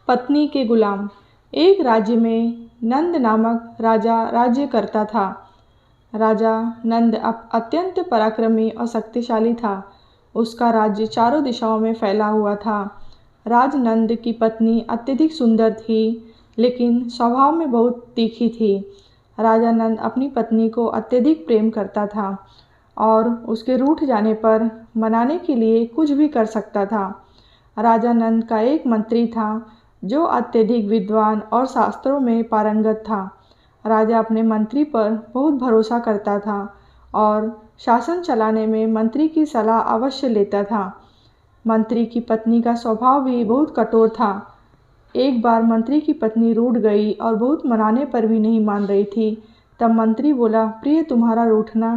पत्नी के गुलाम। एक राज्य में नंद नामक राजा राज्य करता था। राजा नंद अत्यंत पराक्रमी और शक्तिशाली था। उसका राज्य चारों दिशाओं में फैला हुआ था। राजनंद की पत्नी अत्यधिक सुंदर थी, लेकिन स्वभाव में बहुत तीखी थी। राजा नंद अपनी पत्नी को अत्यधिक प्रेम करता था और उसके रूठ जाने पर मनाने के लिए कुछ भी कर सकता था। राजा नंद का एक मंत्री था जो अत्यधिक विद्वान और शास्त्रों में पारंगत था। राजा अपने मंत्री पर बहुत भरोसा करता था और शासन चलाने में मंत्री की सलाह अवश्य लेता था। मंत्री की पत्नी का स्वभाव भी बहुत कठोर था। एक बार मंत्री की पत्नी रूठ गई और बहुत मनाने पर भी नहीं मान रही थी। तब मंत्री बोला, प्रिय, तुम्हारा रूठना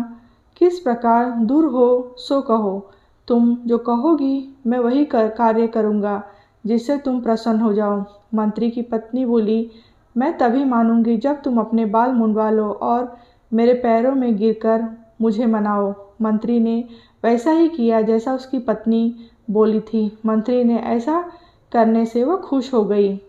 किस प्रकार दूर हो सो कहो। तुम जो कहोगी मैं वही कार्य करूँगा जिससे तुम प्रसन्न हो जाओ। मंत्री की पत्नी बोली, मैं तभी मानूंगी जब तुम अपने बाल मुंडवा लो और मेरे पैरों में गिरकर मुझे मनाओ। मंत्री ने वैसा ही किया जैसा उसकी पत्नी बोली थी। मंत्री ने ऐसा करने से वह खुश हो गई।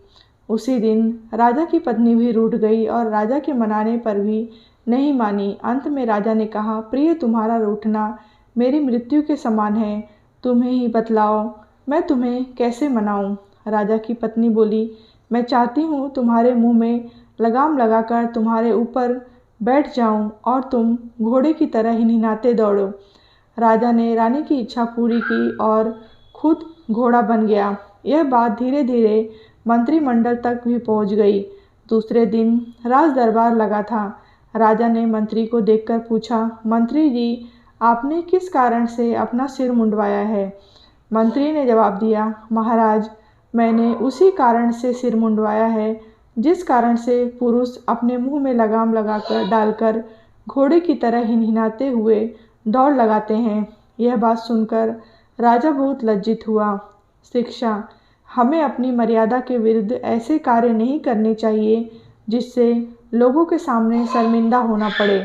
उसी दिन राजा की पत्नी भी रूठ गई और राजा के मनाने पर भी नहीं मानी। अंत में राजा ने कहा, प्रिय, तुम्हारा रूठना मेरी मृत्यु के समान है। तुम्हें ही बतलाओ मैं तुम्हें कैसे मनाऊं। राजा की पत्नी बोली, मैं चाहती हूँ तुम्हारे मुंह में लगाम लगाकर तुम्हारे ऊपर बैठ जाऊं और तुम घोड़े की तरह हिनहिनाते दौड़ो। राजा ने रानी की इच्छा पूरी की और खुद घोड़ा बन गया। यह बात धीरे धीरे मंत्रिमंडल तक भी पहुंच गई। दूसरे दिन राज दरबार लगा था। राजा ने मंत्री को देखकर पूछा, मंत्री जी, आपने किस कारण से अपना सिर मुंडवाया है। मंत्री ने जवाब दिया, महाराज, मैंने उसी कारण से सिर मुंडवाया है जिस कारण से पुरुष अपने मुंह में लगाम लगाकर डालकर घोड़े की तरह हिनहिनाते हुए दौड़ लगाते हैं। यह बात सुनकर राजा बहुत लज्जित हुआ। शिक्षा: हमें अपनी मर्यादा के विरुद्ध ऐसे कार्य नहीं करने चाहिए जिससे लोगों के सामने शर्मिंदा होना पड़े।